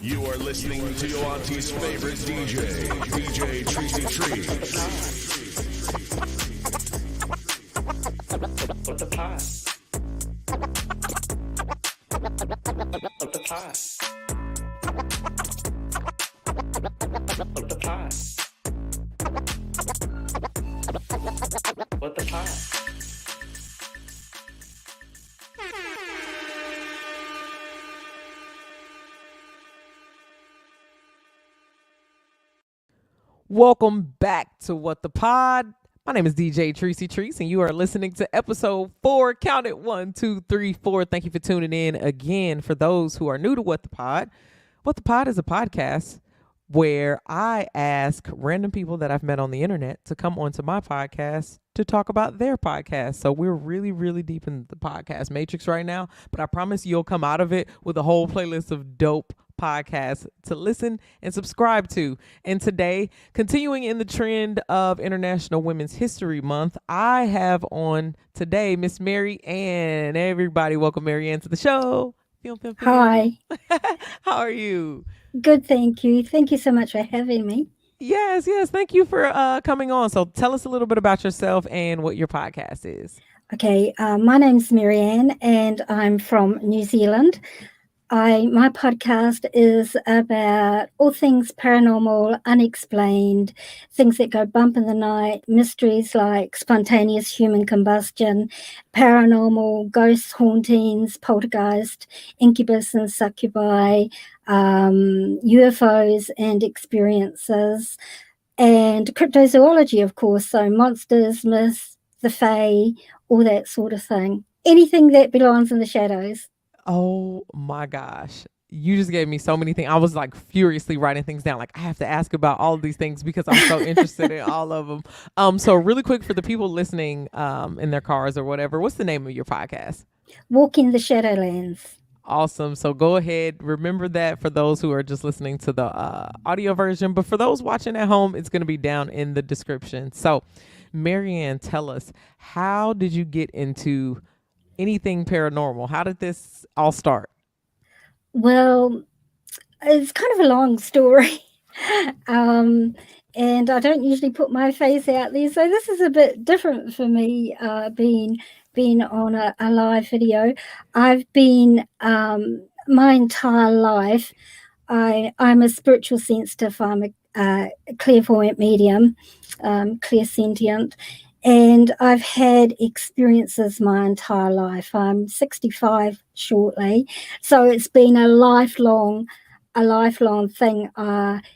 You are listening to your auntie's favorite DJ, DJ Tricey Trice. What the pot? What the pot? What the pot? What the pot? Welcome back to What the Pod. My name is DJ Tricey Trice, and you are listening to episode 4. Count it 1, 2, 3, 4. Thank you for tuning in again. For those who are new to What the Pod is a podcast where I ask random people that I've met on the internet to come onto my podcast to talk about their podcast. So we're really, really deep in the podcast matrix right now, but I promise you'll come out of it with a whole playlist of dope podcasts to listen and subscribe to. And today, continuing in the trend of International Women's History Month, I have on today Miss Marianne. Everybody, welcome Marianne to the show. Hi. How are you? Good, thank you. Thank you so much for having me. Yes. Thank you for coming on. So tell us a little bit about yourself and what your podcast is. Okay, my name's Marianne and I'm from New Zealand. My podcast is about all things paranormal, unexplained, things that go bump in the night, mysteries like spontaneous human combustion, paranormal, ghosts, hauntings, poltergeist, incubus and succubi, UFOs and experiences, and cryptozoology, of course, so monsters, myths, the fae, all that sort of thing. Anything that belongs in the shadows. Oh my gosh. You just gave me so many things. I was like furiously writing things down. Like I have to ask about all of these things because I'm so interested in all of them. So really quick for the people listening in their cars or whatever, what's the name of your podcast? Walking the Shadowlands. Awesome. So go ahead. Remember that for those who are just listening to the audio version. But for those watching at home, it's going to be down in the description. So Marianne, tell us, how did you get into anything paranormal? How did this all start? Well, it's kind of a long story. And I don't usually put my face out there. So this is a bit different for me, being on a live video. I've been my entire life, I'm a spiritual sensitive, I'm a clairvoyant medium, clairsentient. And I've had experiences my entire life. I'm 65 shortly. So it's been a lifelong thing.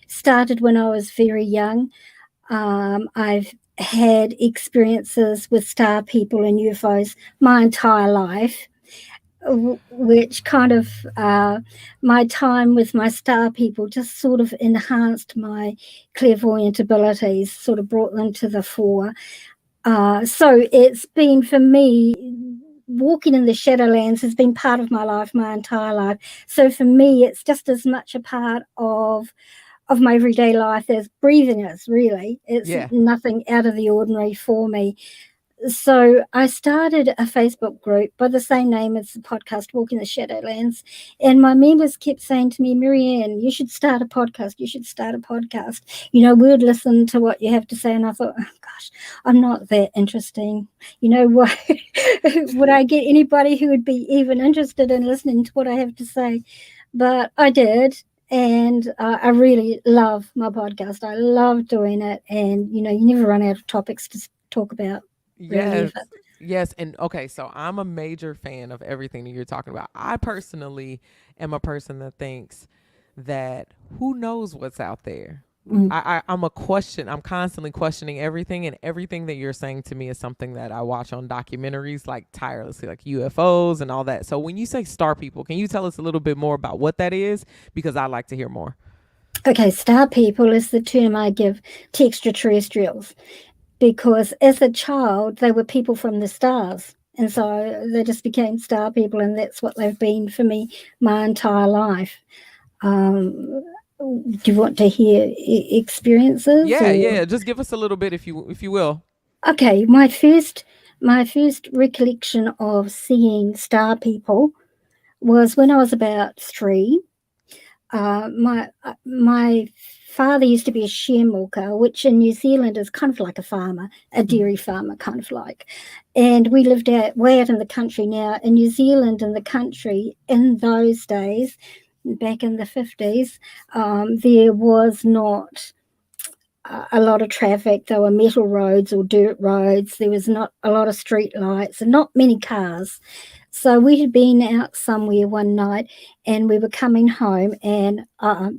Started when I was very young. I've had experiences with star people and UFOs my entire life, which kind of my time with my star people just sort of enhanced my clairvoyant abilities, sort of brought them to the fore. So it's been, for me, walking in the Shadowlands has been part of my life, my entire life. So for me, it's just as much a part of my everyday life as breathing is, really. It's nothing out of the ordinary for me. So I started a Facebook group by the same name as the podcast, Walking the Shadowlands. And my members kept saying to me, Marianne, you should start a podcast. You should start a podcast. You know, we would listen to what you have to say. And I thought, oh, gosh, I'm not that interesting. You know, what would I get anybody who would be even interested in listening to what I have to say? But I did. And I really love my podcast. I love doing it. And, you know, you never run out of topics to talk about. Yes. And okay, so I'm a major fan of everything that you're talking about. I personally am a person that thinks that who knows what's out there. I'm constantly questioning everything, and everything that you're saying to me is something that I watch on documentaries like tirelessly, like UFOs and all that. So when you say star people, can you tell us a little bit more about what that is? Because I'd like to hear more. Okay, star people is the term I give to extraterrestrials. Because as a child, they were people from the stars. And so they just became star people, and that's what they've been for me my entire life. Do you want to hear experiences? Yeah. Just give us a little bit if you will. Okay, my first recollection of seeing star people was when I was about 3. My father used to be a sharemilker, which in New Zealand is kind of like a farmer, a dairy farmer, kind of like. And we lived way out in the country. Now, in New Zealand, in the country, in those days, back in the 50s, there was not a lot of traffic. There were metal roads or dirt roads. There was not a lot of street lights and not many cars. So we had been out somewhere one night and we were coming home, and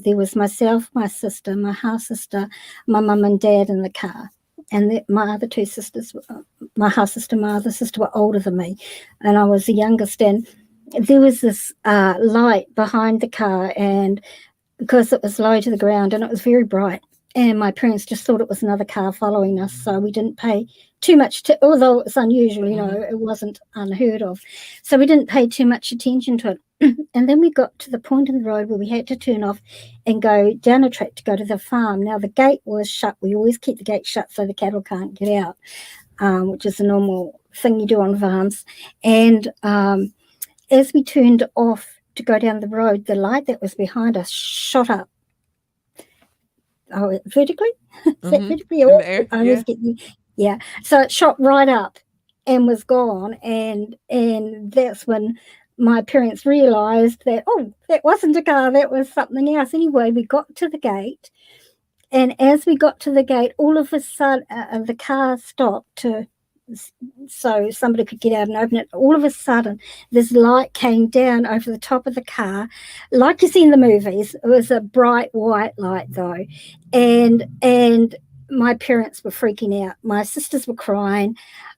there was myself, my sister, my half sister, my mum and dad in the car. And my other two sisters, my half sister, my other sister, were older than me, and I was the youngest. And there was this light behind the car, and because it was low to the ground and it was very bright, and my parents just thought it was another car following us, so we didn't pay too much although it's unusual, it wasn't unheard of, so we didn't pay too much attention to it. And then we got to the point in the road where we had to turn off and go down a track to go to the farm. Now the gate was shut. We always keep the gate shut so the cattle can't get out, which is a normal thing you do on farms. And as we turned off to go down the road, the light that was behind us shot up. Oh, vertically? Is that vertically? In the air? Yeah. So it shot right up and was gone. And that's when my parents realised that, that wasn't a car, that was something else. Anyway, we got to the gate. And as we got to the gate, all of a sudden, the car stopped so somebody could get out and open it. All of a sudden, this light came down over the top of the car, like you see in the movies. It was a bright white light, though, and my parents were freaking out. My sisters were crying.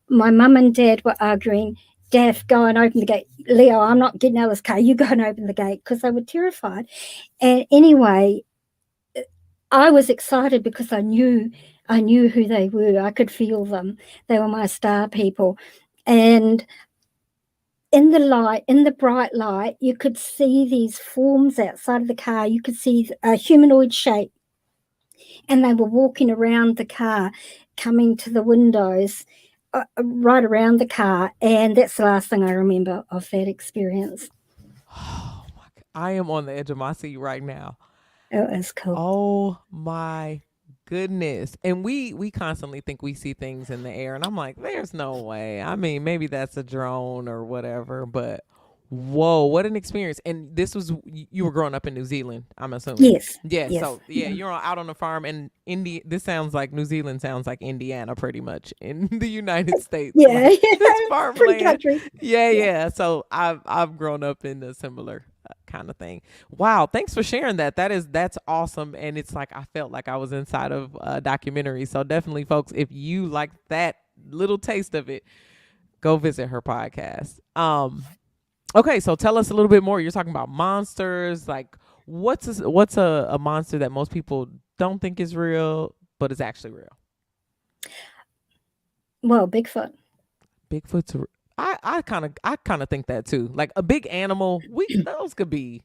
My mum and dad were arguing. Dad, go and open the gate. Leo, I'm not getting out of this car. You go and open the gate, because they were terrified. And anyway, I was excited because I knew who they were. I could feel them. They were my star people. And in the bright light, you could see these forms outside of the car. You could see a humanoid shape. And they were walking around the car, coming to the windows, right around the car. And that's the last thing I remember of that experience. Oh my God. I am on the edge of my seat right now. It was cool. Oh my goodness. And we constantly think we see things in the air, and I'm like, there's no way. I mean, maybe that's a drone or whatever, but whoa, what an experience. And this was, you were growing up in New Zealand, I'm assuming. Yes. Yeah. So you're out on a farm in India. This sounds like New Zealand sounds like Indiana pretty much in the United States. Yeah. Like, this farmland. Country. Yeah. So I've grown up in a similar kind of thing. Wow, thanks for sharing that. That's awesome. And it's like I felt like I was inside of a documentary. So definitely, folks, if you like that little taste of it, go visit her podcast. Okay, so tell us a little bit more. You're talking about monsters. Like, what's a monster that most people don't think is real, but is actually real? Well, Bigfoot. Bigfoot's I kind of think that too. Like a big animal, those could be.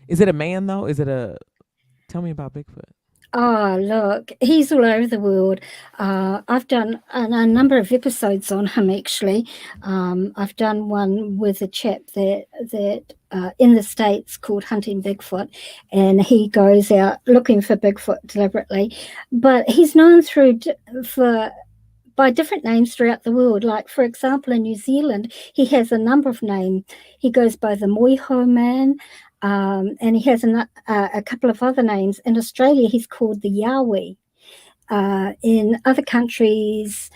Is it a man though? Tell me about Bigfoot. Oh, look, he's all over the world. I've done a number of episodes on him, actually. I've done one with a chap that in the States called Hunting Bigfoot, and he goes out looking for Bigfoot deliberately. But he's known by different names throughout the world. Like, for example, in New Zealand, he has a number of names. He goes by the Moiho Man, and he has a couple of other names. In Australia, he's called the Yowie. In other countries,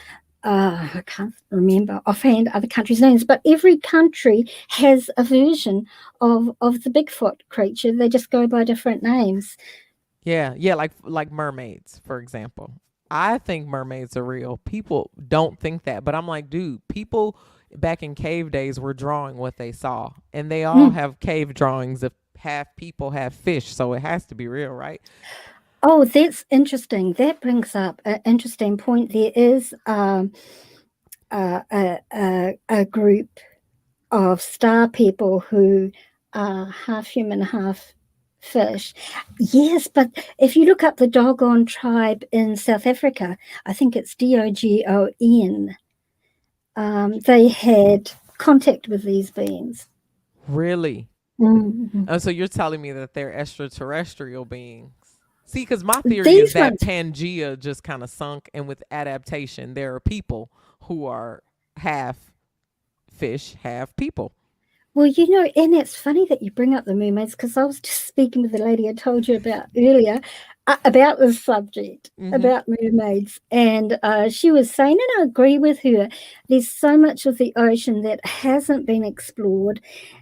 I can't remember offhand other countries' names, but every country has a version of the Bigfoot creature. They just go by different names. Yeah, like mermaids, for example. I think mermaids are real. People don't think that, but I'm like, dude, people back in cave days were drawing what they saw, and they all have cave drawings of half people, half fish, so it has to be real, right? Oh, that's interesting. That brings up an interesting point. There is a group of star people who are half human, half fish. Yes, but if you look up the Dogon tribe in South Africa, I think it's Dogon, they had contact with these beings. Really? Mhm. So you're telling me that they're extraterrestrial beings. See, because my theory is These that ones, Pangea just kind of sunk, and with adaptation, there are people who are half fish, half people. well, and it's funny that you bring up the mermaids because I was just speaking with the lady I told you about earlier about this subject, Mm-hmm. about mermaids. And she was saying, and I agree with her, there's so much of the ocean that hasn't been explored,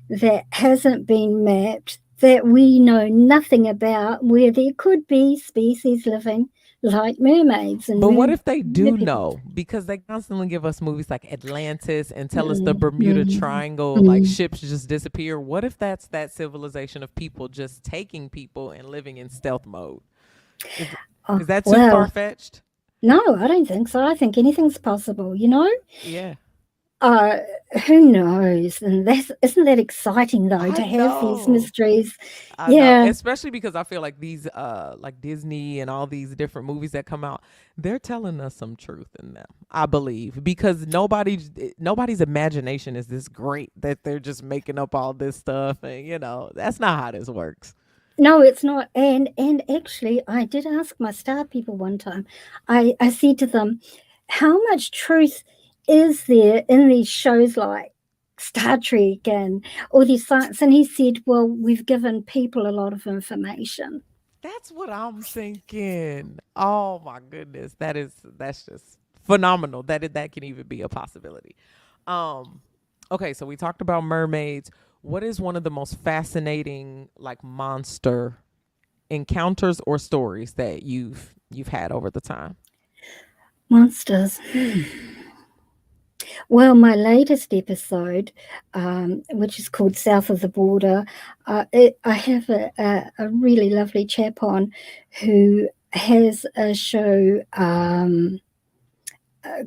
that hasn't been mapped, that we know nothing about, where there could be species living like mermaids and But what if they mer do people. know? Because they constantly give us movies like Atlantis and tell us the Mm, Bermuda mm, Triangle, like mm. ships just disappear. What if that's that civilization of people just taking people and living in stealth mode? Is Oh, is that too far well, fetched? no, I don't think so. I think anything's possible. Yeah. Uh, who knows? And that's isn't that exciting though I to have these know. mysteries? I know, Yeah. especially because I feel like these like Disney and all these different movies that come out, they're telling us some truth in them. I believe because nobody's imagination is this great that they're just making up all this stuff, and that's not how this works. No, it's not. And actually, I did ask my star people one time. I said to them, how much truth is there in these shows like Star Trek and all these science? And he said, well, we've given people a lot of information. That's what I'm thinking. Oh my goodness, that's just phenomenal. That can even be a possibility. Um, okay, so we talked about mermaids. What is one of the most fascinating like monster encounters or stories that you've had over the time? Monsters. Well, my latest episode, which is called South of the Border, I have a really lovely chap on who has a show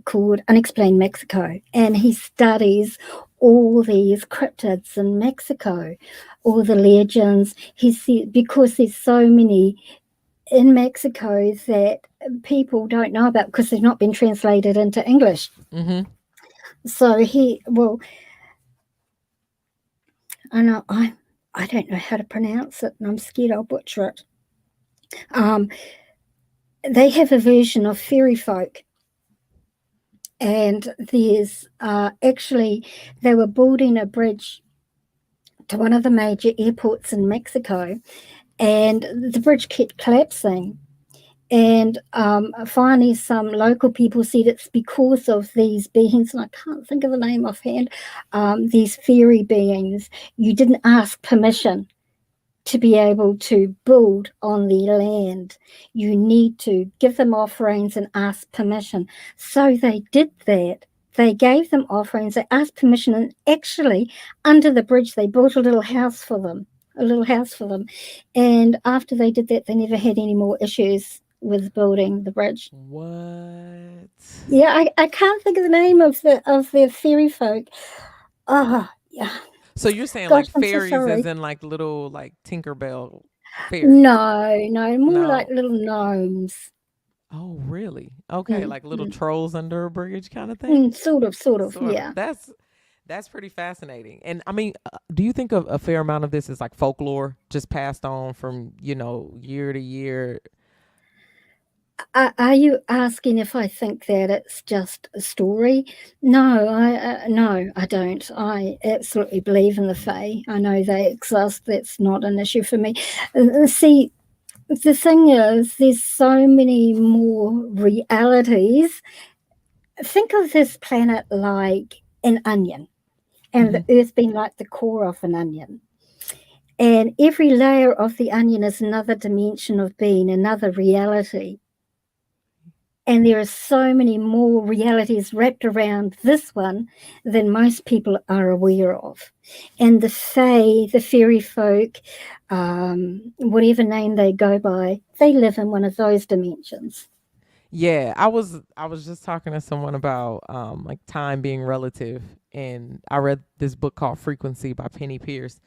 called Unexplained Mexico, and he studies all these cryptids in Mexico, all the legends. He said because there's so many in Mexico that people don't know about because they've not been translated into English. Mm-hmm. So I know I don't know how to pronounce it, and I'm scared I'll butcher it. Um, they have a version of fairy folk, and there's actually they were building a bridge to one of the major airports in Mexico, and the bridge kept collapsing. And finally, some local people said it's because of these beings, and I can't think of the name offhand, these fairy beings. You didn't ask permission to be able to build on the land. You need to give them offerings and ask permission. So they did that. They gave them offerings, they asked permission, and actually, under the bridge, they built a little house for them. A little house for them. And after they did that, they never had any more issues with building the bridge. What? Yeah, I can't think of the name of the fairy folk. Oh, yeah. So you're saying Gosh, like I'm so fairies as sorry. in like little like Tinkerbell fairies? No, more like No. little gnomes. Oh, really? Okay, Mm, like little mm. trolls under a bridge kind of thing? Sort of, Sort of. yeah. That's pretty fascinating. And I mean, do you think a fair amount of this is like folklore just passed on from, year to year? Are you asking if I think that it's just a story? No, I don't. I absolutely believe in the Fae. I know they exist. That's not an issue for me. See, the thing is, there's so many more realities. Think of this planet like an onion, and Hmm. the Earth being like the core of an onion. And every layer of the onion is another dimension of being, another reality. And there are so many more realities wrapped around this one than most people are aware of. And the Fae, the fairy folk, whatever name they go by, they live in one of those dimensions. Yeah, I was just talking to someone about like time being relative, and I read this book called Frequency by Penny Pierce,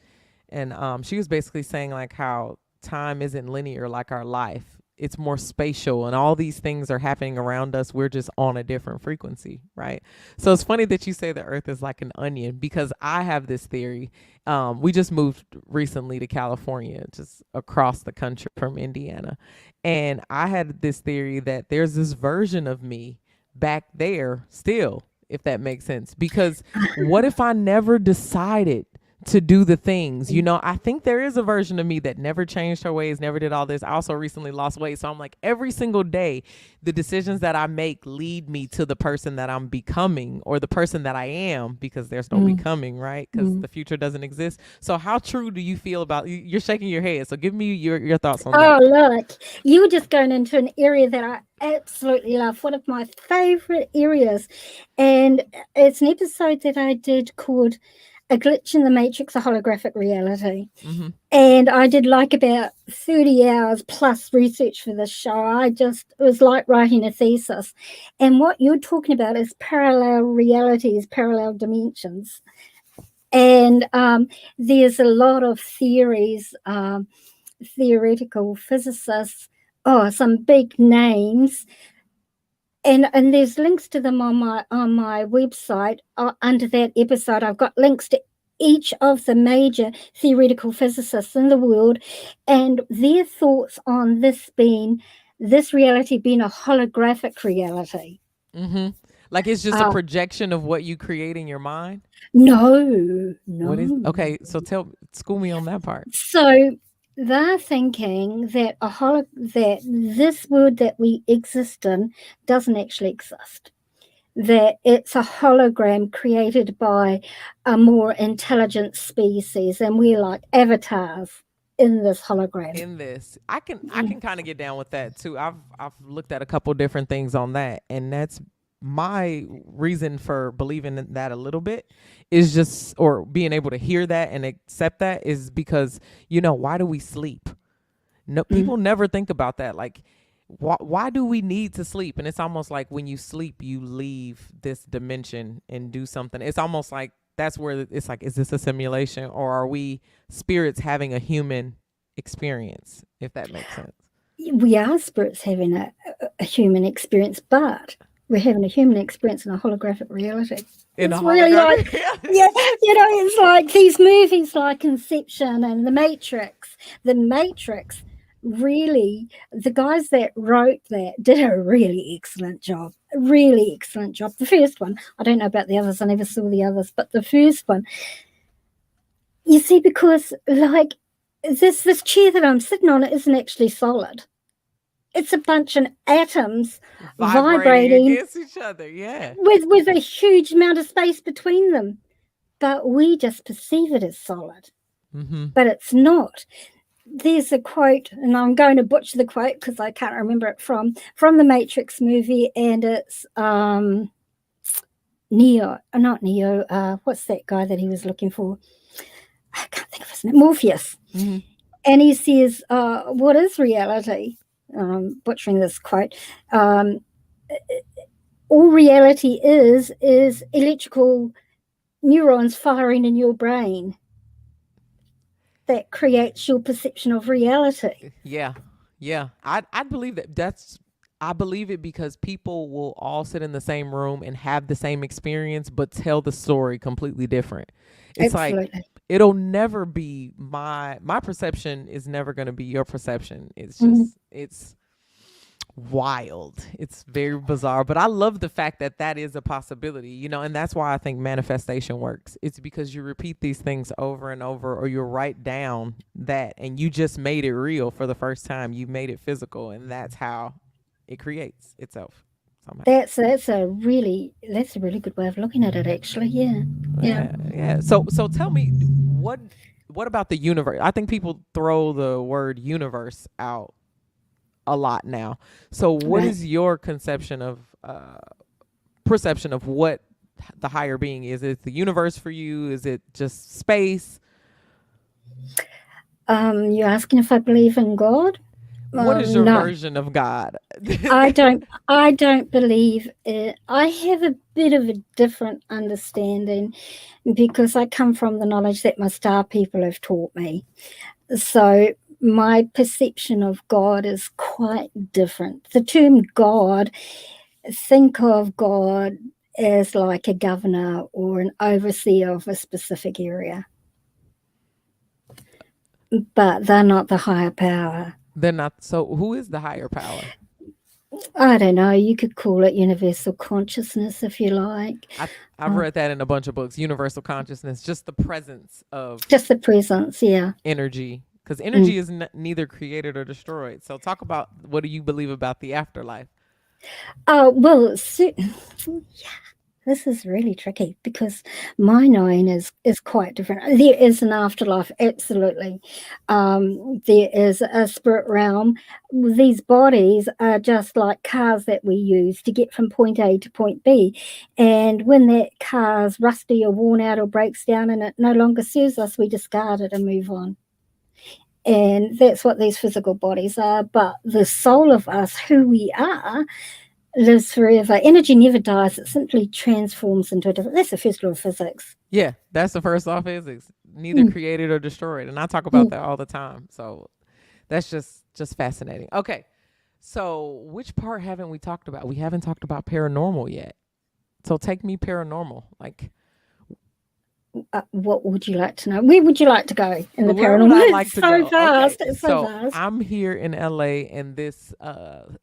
and she was basically saying like how time isn't linear like our life. it's more spatial, and all these things are happening around us. We're just on a different frequency, right? So it's funny that you say the earth is like an onion, because I have this theory. We just moved recently to California, just across the country from Indiana. And I had this theory that there's this version of me back there still, if that makes sense. Because what if I never decided to do the things? I think there is a version of me that never changed her ways, never did all this. I also recently lost weight. So I'm like, every single day, the decisions that I make lead me to the person that I'm becoming, or the person that I am, because there's no becoming, right? Because the future doesn't exist. So how true do you feel about, you're shaking your head. So give me your thoughts on that. Oh, look, you were just going into an area that I absolutely love. One of my favorite areas. And it's an episode that I did called A Glitch in the Matrix, a Holographic Reality. And I did like about 30 hours plus research for this show. It was like writing a thesis. And what you're talking about is parallel realities, parallel dimensions. And there's a lot of theories, theoretical physicists, some big names. And there's links to them on my website. Under that episode, I've got links to each of the major theoretical physicists in the world, and their thoughts on this reality being a holographic reality. Like it's just a projection of what you create in your mind? No. What is? Okay, so school me on that part. So they're thinking that that this world that we exist in doesn't actually exist. That it's a hologram created by a more intelligent species, and we're like avatars in this hologram. I can kind of get down with that too. I've looked at a couple different things on that, and that's my reason for believing in that a little bit, is just, or being able to hear that and accept that, is because, why do we sleep? No, people never think about that. Like, why do we need to sleep? And it's almost like when you sleep, you leave this dimension and do something. It's almost like that's where it's like, is this a simulation, or are we spirits having a human experience, if that makes sense? We are spirits having a human experience, but we're having a human experience in a holographic reality. It's really like, it's like these movies like Inception and The Matrix. The Matrix, really, the guys that wrote that did a really excellent job. The first one, I don't know about the others, I never saw the others, but the first one, you see, because like this chair that I'm sitting on, it isn't actually solid. It's a bunch of atoms vibrating against each other, with a huge amount of space between them. But we just perceive it as solid. But it's not. There's a quote, and I'm going to butcher the quote because I can't remember it, from the Matrix movie, and it's not Neo. What's that guy that he was looking for? I can't think of his name. Morpheus. And he says, "What is reality?" Butchering this quote. All reality is electrical neurons firing in your brain that creates your perception of reality. Yeah. I believe that. I believe it, because people will all sit in the same room and have the same experience, but tell the story completely different. It's Absolutely. like, it'll never be my perception is never going to be your perception. It's just, it's wild. It's very bizarre, but I love the fact that is a possibility, and that's why I think manifestation works. It's because you repeat these things over and over, or you write down that, and you just made it real for the first time. You made it physical, and that's how it creates itself somehow. That's a really good way of looking at it, actually. Yeah. So tell me, what about the universe? I think people throw the word universe out a lot now. So what is your perception of what the higher being is? Is it the universe for you? Is it just space? You're asking if I believe in God? What is your version of God? I don't believe it. I have a bit of a different understanding, because I come from the knowledge that my star people have taught me. So my perception of God is quite different. The term God, think of God as like a governor or an overseer of a specific area, but they're not the higher power. They're not. So who is the higher power? I don't know. You could call it universal consciousness if you like. I've read that in a bunch of books. Universal consciousness, just the presence of Just the presence, yeah. energy, because energy is neither created or destroyed. So talk about, what do you believe about the afterlife? Well, yeah, this is really tricky because my knowing is quite different. There is an afterlife, absolutely. There is a spirit realm. These bodies are just like cars that we use to get from point A to point B. And when that car's rusty or worn out or breaks down and it no longer serves us, we discard it and move on. And that's what these physical bodies are. But the soul of us, who we are, lives forever. Energy never dies. It simply transforms into a different. That's the first law of physics. Yeah, that's the first law of physics. Neither created or destroyed. And I talk about that all the time. So that's just fascinating. Okay. So which part haven't we talked about? We haven't talked about paranormal yet. So take me paranormal. Like, What would you like to know? Where would you like to go in the where would paranormal? I like It's to so go? vast. Okay, It's so so vast. I'm here in LA, and this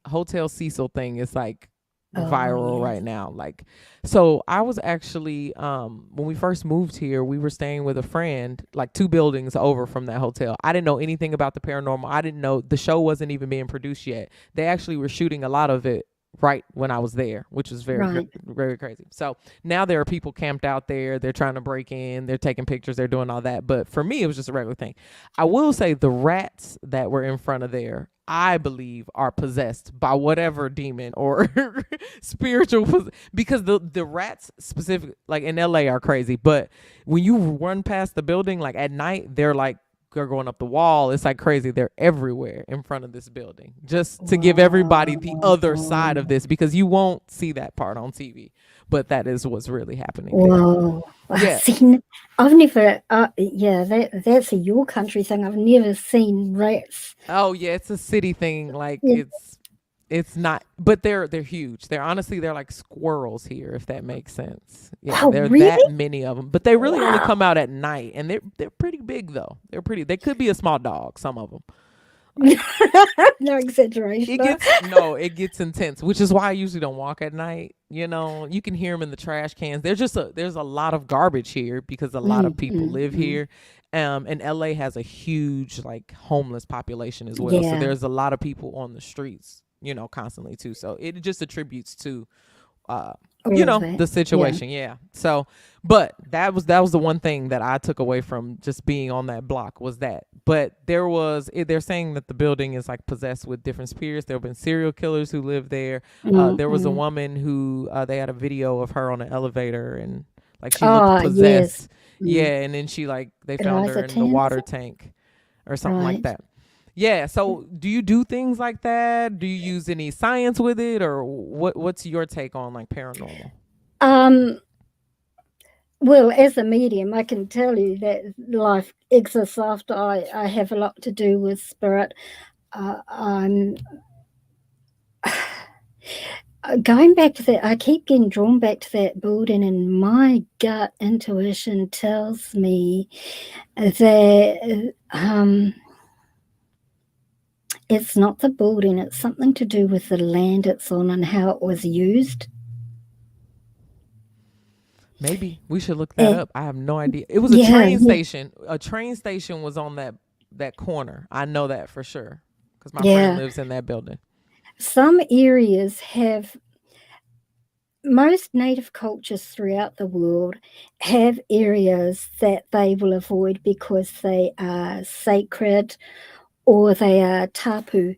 Hotel Cecil thing is like Oh, viral yes. right now. Like, so I was actually when we first moved here, we were staying with a friend like 2 buildings over from that hotel. I didn't know anything about the paranormal. I didn't know the show wasn't even being produced yet. They actually were shooting a lot of it right when I was there, which was very, Right. very crazy. So now there are people camped out there. They're trying to break in. They're taking pictures. They're doing all that. But for me, it was just a regular thing. I will say the rats that were in front of there, I believe, are possessed by whatever demon or spiritual, because the rats specific, like in LA, are crazy. But when you run past the building, like at night, they're going up the wall. It's like crazy. They're everywhere in front of this building, just to give everybody the other side of this, because you won't see that part on TV, but that is what's really happening there. Whoa. Yeah. I've never, that's a your country thing. I've never seen rats. Oh yeah, it's a city thing. Like Yeah. it's not, but they're huge. They're like squirrels here, if that makes sense. Yeah, Oh, there are really? that many of them, but they really only Wow. come out at night, and they're pretty big though. They could be a small dog, some of them. No exaggeration. It gets intense, which is why I usually don't walk at night. You know, you can hear them in the trash cans. There's a lot of garbage here because a lot of people live here. And LA has a huge like homeless population as well. So Yeah. there's a lot of people on the streets, constantly too. So it just attributes to All of that. the situation. Yeah. So, but that was the one thing that I took away from just being on that block, was that. But they're saying that the building is like possessed with different spirits. There have been serial killers who live there. There was a woman who they had a video of her on an elevator, and like she looked possessed. Yes. Yeah, and then they found her Eliza in the water Tanner? tank or something like Right. that. Yeah. So do you do things like that? Do you use any science with it, or what's your take on like paranormal? Well, as a medium, I can tell you that life exists after I have a lot to do with spirit. I'm going back to that. I keep getting drawn back to that building, and my gut intuition tells me that it's not the building. It's something to do with the land it's on and how it was used. Maybe we should look that up. I have no idea. It was a Yeah, train yeah. station. A train station was on that corner. I know that for sure because my Yeah. friend lives in that building. Some areas have, most native cultures throughout the world have areas that they will avoid because they are sacred, or they are tapu,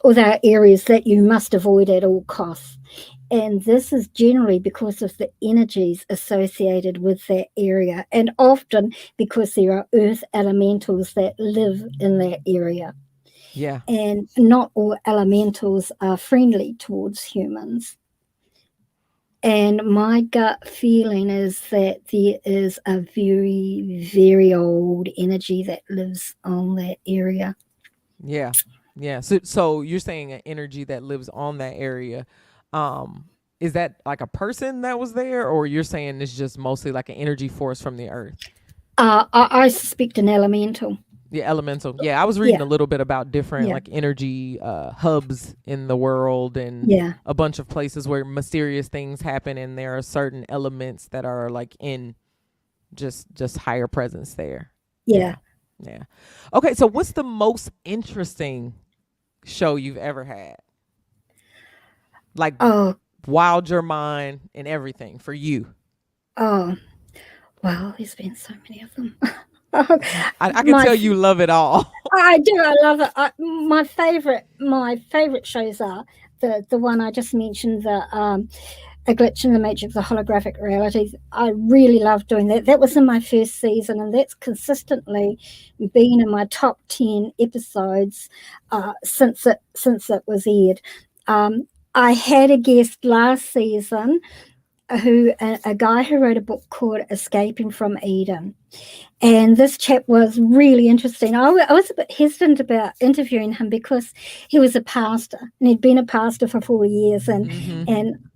or they are areas that you must avoid at all costs. And this is generally because of the energies associated with that area, and often because there are earth elementals that live in that area. Yeah. And not all elementals are friendly towards humans. And my gut feeling is that there is a very, very old energy that lives on that area. Yeah. Yeah. So you're saying an energy that lives on that area. Is that like a person that was there, or you're saying it's just mostly like an energy force from the earth? I suspect an elemental. Yeah, elemental. Yeah, I was reading Yeah, a little bit about different yeah, like energy hubs in the world, and yeah, a bunch of places where mysterious things happen, and there are certain elements that are like in just higher presence there. yeah. Yeah. Yeah. Okay, so what's the most interesting show you've ever had? Like Oh, wild your mind and everything for you. oh, wow, there's been so many of them. Oh, I can my, tell you love it all. I do, I love it. My favorite shows are the one I just mentioned, the A Glitch in the Matrix, the holographic realities. I really love doing that. That was in my first season, and that's consistently been in my top 10 episodes since it was aired. I had a guest last season a guy who wrote a book called Escaping from Eden. And this chap was really interesting. I was a bit hesitant about interviewing him because he was a pastor and he'd been a pastor for 4 years. And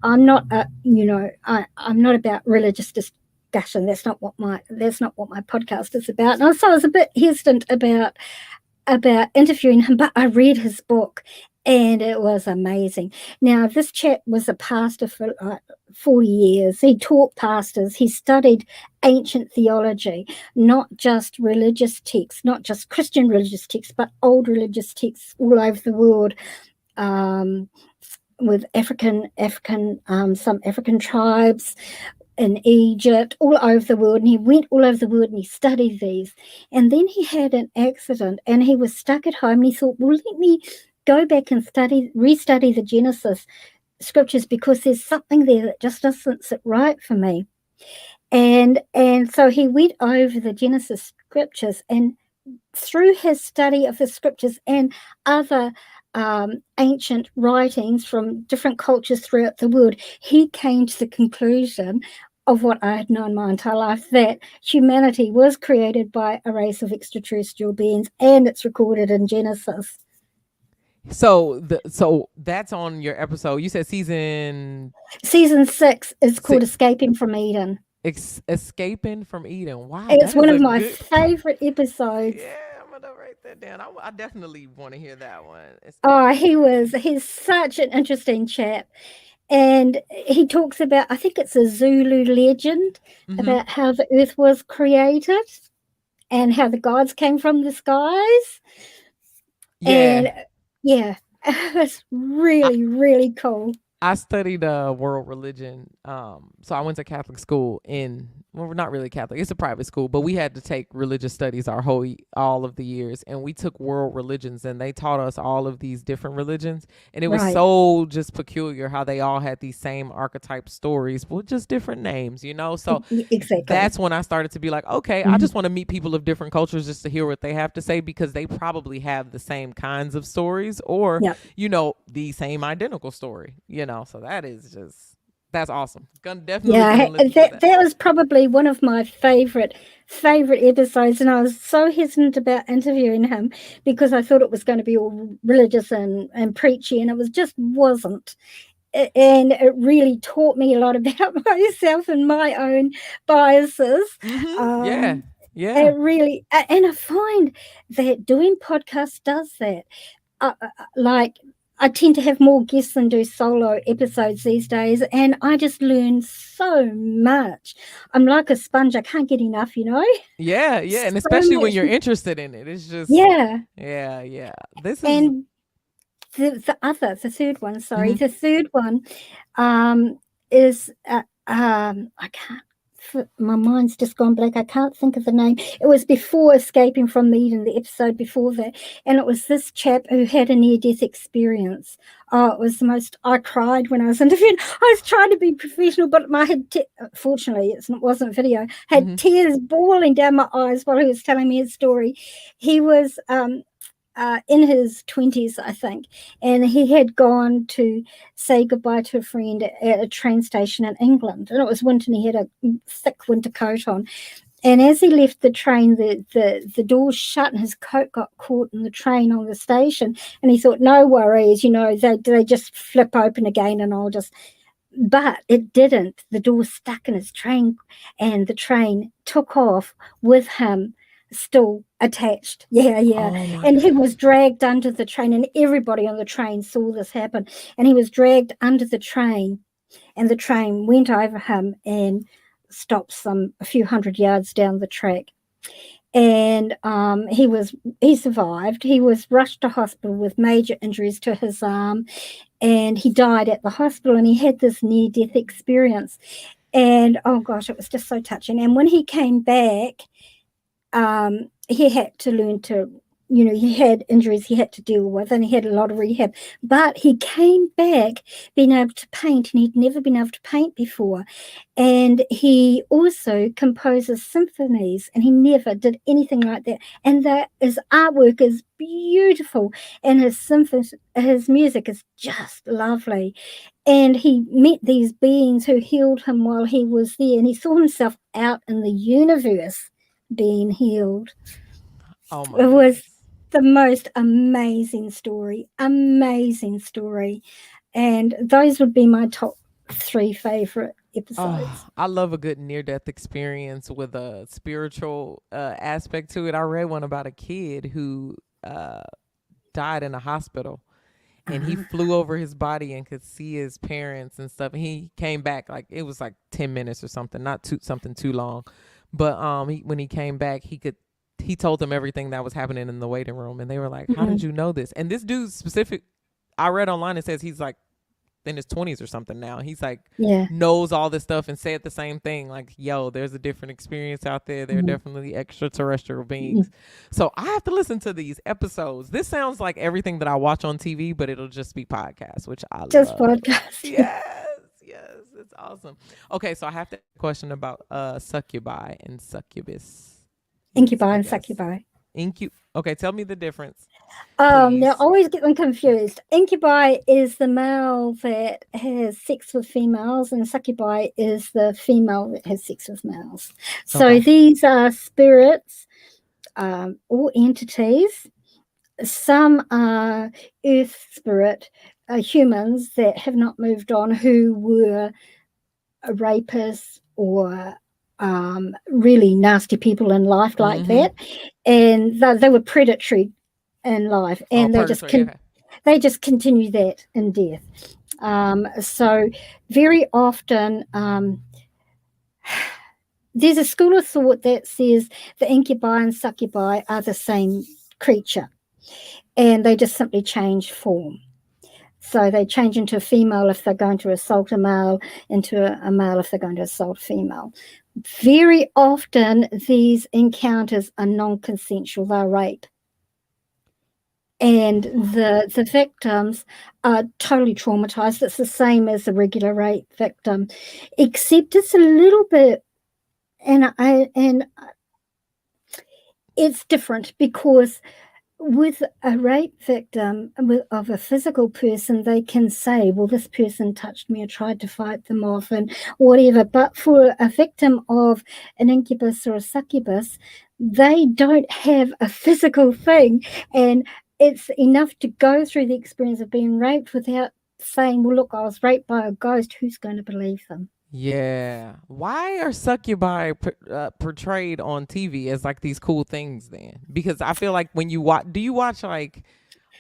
I'm not, I'm not about religious discussion. That's not what my podcast is about. And so I was a bit hesitant about interviewing him, but I read his book and it was amazing. Now, this chap was a pastor for 40 years. He taught pastors. He studied ancient theology, not just religious texts, not just Christian religious texts, but old religious texts all over the world, with some African tribes in Egypt, all over the world. And he went all over the world and he studied these. And then he had an accident and he was stuck at home. And he thought, well, let me go back and restudy the Genesis scriptures, because there's something there that just doesn't sit right for me. And so he went over the Genesis scriptures, and through his study of the scriptures and other ancient writings from different cultures throughout the world, he came to the conclusion of what I had known my entire life, that humanity was created by a race of extraterrestrial beings, and it's recorded in Genesis. So that's on your episode. You said season 6 is called Escaping from Eden. Escaping from Eden. Wow, it's one of my favorite episodes. Yeah, I'm gonna write that down. I definitely want to hear that Oh, one. he's such an interesting chap. And he talks about, I think it's a Zulu legend, about how the earth was created and how the gods came from the skies. Yeah. And yeah, it's really, really cool. I studied world religion. So I went to Catholic school well, we're not really Catholic. It's a private school, but we had to take religious studies all of the years, and we took world religions, and they taught us all of these different religions, and it was so just peculiar how they all had these same archetype stories, but just different names, So exactly. That's when I started to be like, okay, I just want to meet people of different cultures just to hear what they have to say, because they probably have the same kinds of stories, or the same identical story, So that's awesome. That was probably one of my favorite episodes, and I was so hesitant about interviewing him because I thought it was going to be all religious and preachy, and it just wasn't. And it really taught me a lot about myself and my own biases. Yeah. It really, and I find that doing podcasts does that. I tend to have more guests than do solo episodes these days, and I just learn so much. I'm like a sponge. I can't get enough, Yeah, and especially when you're interested in it. It's just yeah. This is and the third one. Sorry, the third one is I can't. My mind's just gone blank. I can't think of the name. It was before Escaping from Eden, the episode before that, and it was this chap who had a near-death experience. Oh, it was the most. I cried when I was interviewed. I was trying to be professional, but my head. Fortunately, it wasn't video. Had tears bawling down my eyes while he was telling me his story. He was in his 20s, I think, and he had gone to say goodbye to a friend at a train station in England, and it was winter, and he had a thick winter coat on. And as he left the train, the doors shut and his coat got caught in the train on the station. And he thought, no worries, they just flip open again and I'll just. But it didn't. The door stuck in his train and the train took off with him still attached. Yeah. And he was dragged under the train, and everybody on the train saw this happen. And he was dragged under the train, and the train went over him and stopped a few hundred yards down the track. And he survived. He was rushed to hospital with major injuries to his arm, and he died at the hospital, and he had this near-death experience. And oh gosh, it was just so touching. And when he came back, he had to learn to, he had injuries he had to deal with, and he had a lot of rehab. But he came back being able to paint, and he'd never been able to paint before. And he also composes symphonies, and he never did anything like that. And his artwork is beautiful, and his music is just lovely. And he met these beings who healed him while he was there, and he saw himself out in the universe being healed. Oh my! It was the most amazing story, and those would be my top 3 favorite episodes. I love a good near-death experience with a spiritual aspect to it. I read one about a kid who died in a hospital, and he flew over his body and could see his parents and stuff. And he came back, like it was like 10 minutes or something, not something too long. But when he came back, he told them everything that was happening in the waiting room, and they were like, "How did you know this?" And this dude I read online, it says he's like in his 20s or something now. He's like, knows all this stuff and said the same thing. Like, yo, there's a different experience out there. There are definitely extraterrestrial beings. So I have to listen to these episodes. This sounds like everything that I watch on TV, but it'll just be podcasts, which I just love. Podcasts. Yes, it's awesome. Okay, so I have to ask a question about succubi and succubus. Incubi and succubi. Okay, tell me the difference. Now, I always get them confused. Incubi is the male that has sex with females, and succubi is the female that has sex with males. So these are spirits or entities. Some are earth spirit humans that have not moved on, who were rapists or really nasty people in life like that, and they were predatory in life, and they just continue that in death. So very often there's a school of thought that says the incubi and succubi are the same creature, and they just simply change form. So they change into a female if they're going to assault a male, into a male if they're going to assault a female. Very often these encounters are non-consensual, they're rape. And the victims are totally traumatized. It's the same as a regular rape victim, except it's a little bit, and it's different, because with a rape victim of a physical person, they can say, well, this person touched me or tried to fight them off and whatever. But for a victim of an incubus or a succubus, they don't have a physical thing, and it's enough to go through the experience of being raped without saying, well, look, I was raped by a ghost. Who's going to believe them? Yeah. Why are succubi portrayed on TV as like these cool things then? Because I feel like when you watch, do you watch like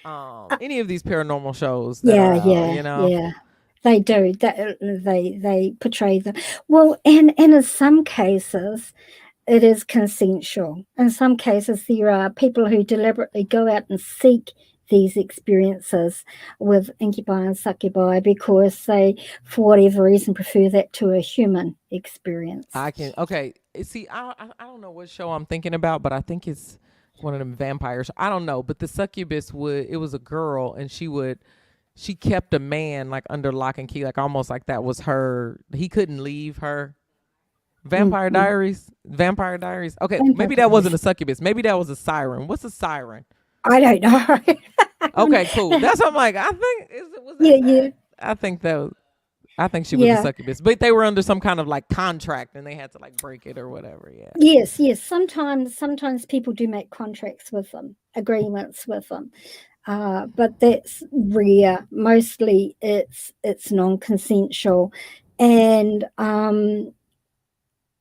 any of these paranormal shows? Yeah. They do. They portray them. Well, and in some cases, it is consensual. In some cases, there are people who deliberately go out and seek these experiences with incubi and succubi because they, for whatever reason, prefer that to a human experience. See, I don't know what show I'm thinking about, but I think it's one of them vampires. I don't know, but the succubus it was a girl, and she kept a man like under lock and key, like almost like that was her. He couldn't leave her. Vampire Diaries. Okay, maybe that wasn't a succubus. Maybe that was a siren. What's a siren? I don't know. Okay, cool. That's what I'm like. I think was Yeah, that yeah, bad? I think she was a yeah. succubus, but they were under some kind of like contract and they had to like break it or whatever. Yeah. Yes, yes. Sometimes people do make contracts with them, agreements with them, but that's rare. Mostly, it's non-consensual, and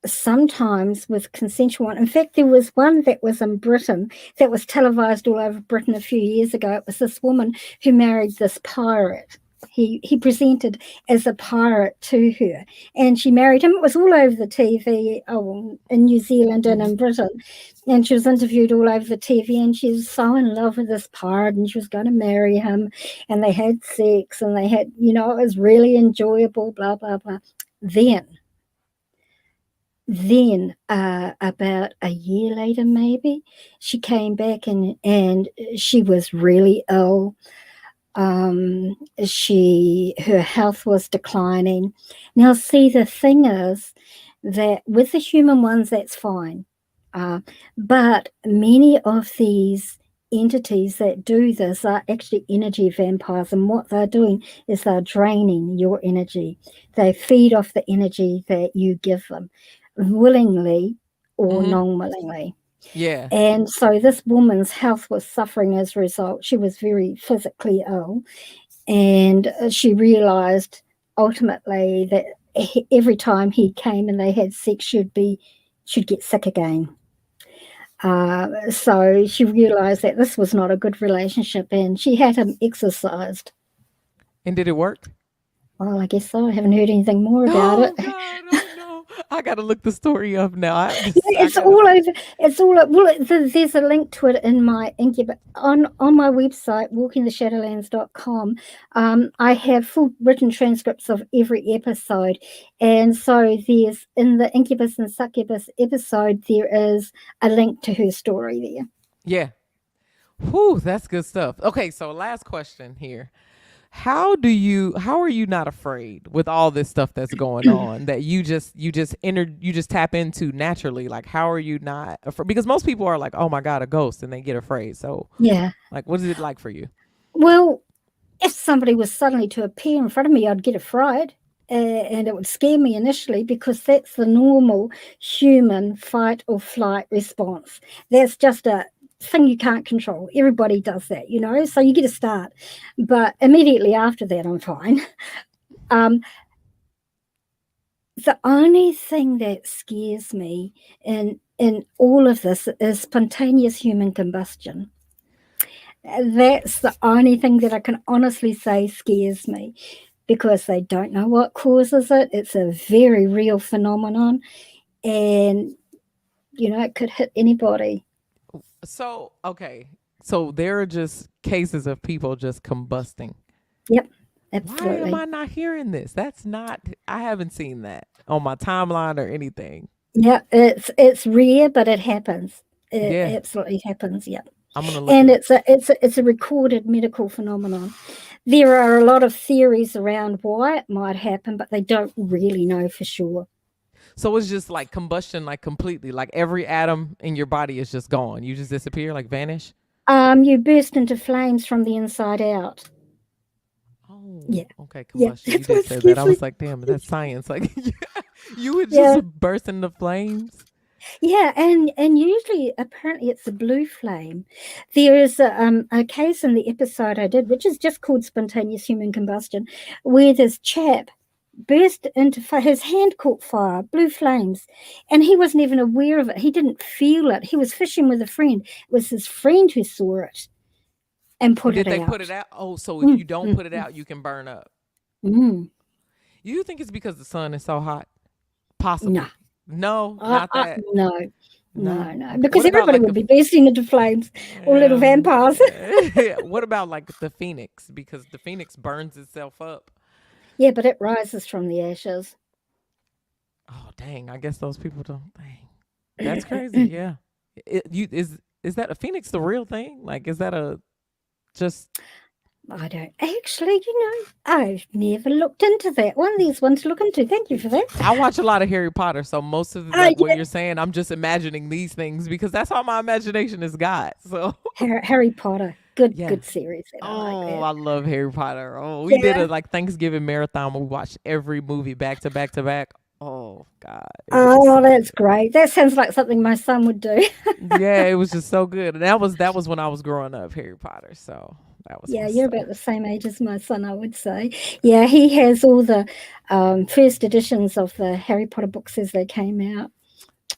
sometimes with consensual one. In fact, there was one that was in Britain that was televised all over Britain a few years ago. It was this woman who married this pirate. He presented as a pirate to her, and she married him. It was all over the TV, in New Zealand and in Britain, and she was interviewed all over the TV, and she was so in love with this pirate, and she was going to marry him, and they had sex, and they had, it was really enjoyable, blah blah blah. Then about a year later, maybe, she came back and she was really ill. Her health was declining. Now, see, the thing is that with the human ones, that's fine. But many of these entities that do this are actually energy vampires, and what they're doing is they're draining your energy. They feed off the energy that you give them, willingly or non-willingly. Yeah. And so this woman's health was suffering as a result. She was very physically ill, and she realized ultimately that every time he came and they had sex, she'd get sick again. So she realized that this was not a good relationship, and she had him exorcised. And did it work? Well, I guess so. I haven't heard anything more about it. God, oh no! I gotta look the story up now. It's all over. It's all. Well, there's a link to it in my incubator on my website, walkingtheshadowlands.com. I have full written transcripts of every episode, and so there's in the incubus and succubus episode there is a link to her story there. Yeah. Whew, that's good stuff. Okay, so last question here. How are you not afraid with all this stuff that's going on that you just tap into naturally? Like, how are you not afraid? Because most people are like, oh my God, a ghost, and they get afraid. So yeah, like, what is it like for you? Well, if somebody was suddenly to appear in front of me, I'd get afraid. And it would scare me initially, because that's the normal human fight or flight response. That's just a thing you can't control. Everybody does that, so you get a start. But immediately after that, I'm fine. The only thing that scares me in all of this is spontaneous human combustion. That's the only thing that I can honestly say scares me, because they don't know what causes it. It's a very real phenomenon, and it could hit anybody. So, okay. So there are just cases of people just combusting. Yep, absolutely. Why am I not hearing this? I haven't seen that on my timeline or anything. Yeah, it's rare, but it happens. It absolutely happens. Yep. I'm gonna look. And it's a recorded medical phenomenon. There are a lot of theories around why it might happen, but they don't really know for sure. So it's just like combustion, like completely, like every atom in your body is just gone. You just disappear, like vanish. You burst into flames from the inside out. Oh, yeah. Okay, combustion. Yeah, you did say that. I was like, damn, that's science. Like, you would just burst into flames. Yeah, and usually, apparently, it's a blue flame. There is a case in the episode I did, which is just called spontaneous human combustion, where this chap burst into fire. His hand caught fire, blue flames, and he wasn't even aware of it. He didn't feel it. He was fishing with a friend. It was his friend who saw it and put it out. Did they put it out? Oh, so if you don't put it out, you can burn up. You think it's because the sun is so hot? Possibly. No, not that. No. Because everybody would be bursting into flames, or little vampires. What about like the phoenix? Because the phoenix burns itself up. Yeah, but it rises from the ashes. Oh, dang. I guess those people don't. Dang. That's crazy. Yeah. Is that a phoenix the real thing? Like, is that a just... I don't actually, I've never looked into that one. There's one to look into. Thank you for that. I watch a lot of Harry Potter, so most of Oh, what yeah. you're saying, I'm just imagining these things because that's all my imagination has got. So Harry Potter. Good, yeah. good series. And I like Oh, that. I love Harry Potter. Oh, we did Yeah. a Thanksgiving marathon where we watched every movie back to back to back. Oh God. It was just Oh, so that's great. That sounds like something my son would do. yeah, it was just so good. And that was when I was growing up, Harry Potter. So that was Yeah, my you're stuff. about the same age as my son, I would say. Yeah, he has all the first editions of the Harry Potter books as they came out.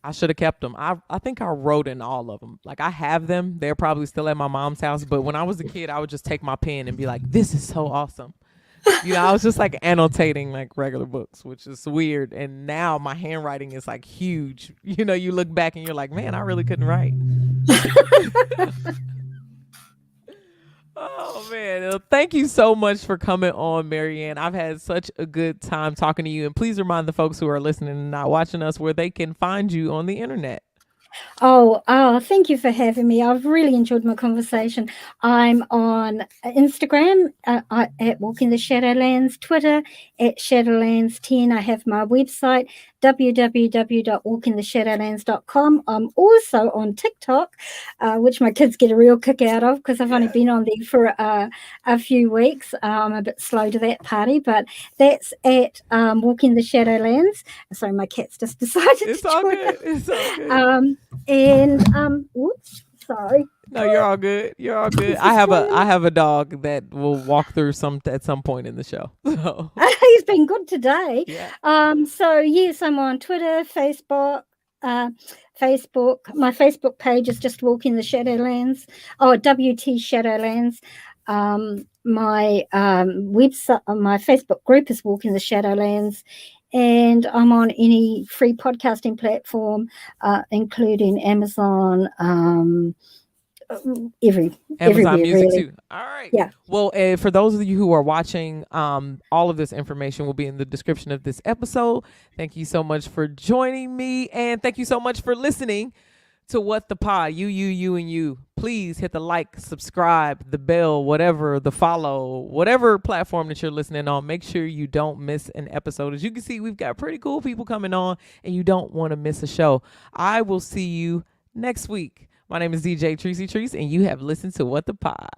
I should have kept them. I think I wrote in all of them. Like I have them. They're probably still at my mom's house. But when I was a kid, I would just take my pen and be like, "This is so awesome." I was just like annotating like regular books, which is weird. And now my handwriting is like huge. You look back and you're like, man, I really couldn't write. Oh man. Well, thank you so much for coming on, Marianne. I've had such a good time talking to you. And please remind the folks who are listening and not watching us where they can find you on the internet. Oh, thank you for having me. I've really enjoyed my conversation. I'm on Instagram at Walking the Shadowlands, Twitter at Shadowlands10. I have my website, www.walkingtheshadowlands.com. I'm also on TikTok, which my kids get a real kick out of because I've only been on there for a few weeks. I'm a bit slow to that party, but that's at Walking the Shadowlands. Sorry, my cat's just decided It's to all join good. us. It's all good. Whoops, sorry. No, you're all good. You're all good. This I is have fun. I have a dog that will walk through at some point in the show. So He's been good today. yeah. So yes, I'm on Twitter, Facebook. My Facebook page is just Walking the Shadowlands. Oh, WT Shadowlands. My website, my Facebook group is Walking the Shadowlands, and I'm on any free podcasting platform, including Amazon, Amazon everywhere Music really. too. All right. Yeah. Well, for those of you who are watching, all of this information will be in the description of this episode. Thank you so much for joining me, and thank you so much for listening to What the Pod. You, and you. Please hit the like, subscribe, the bell, whatever, the follow, whatever platform that you're listening on. Make sure you don't miss an episode. As you can see, we've got pretty cool people coming on, and you don't want to miss a show. I will see you next week. My name is DJ Tricey Trice, and you have listened to What the Pod.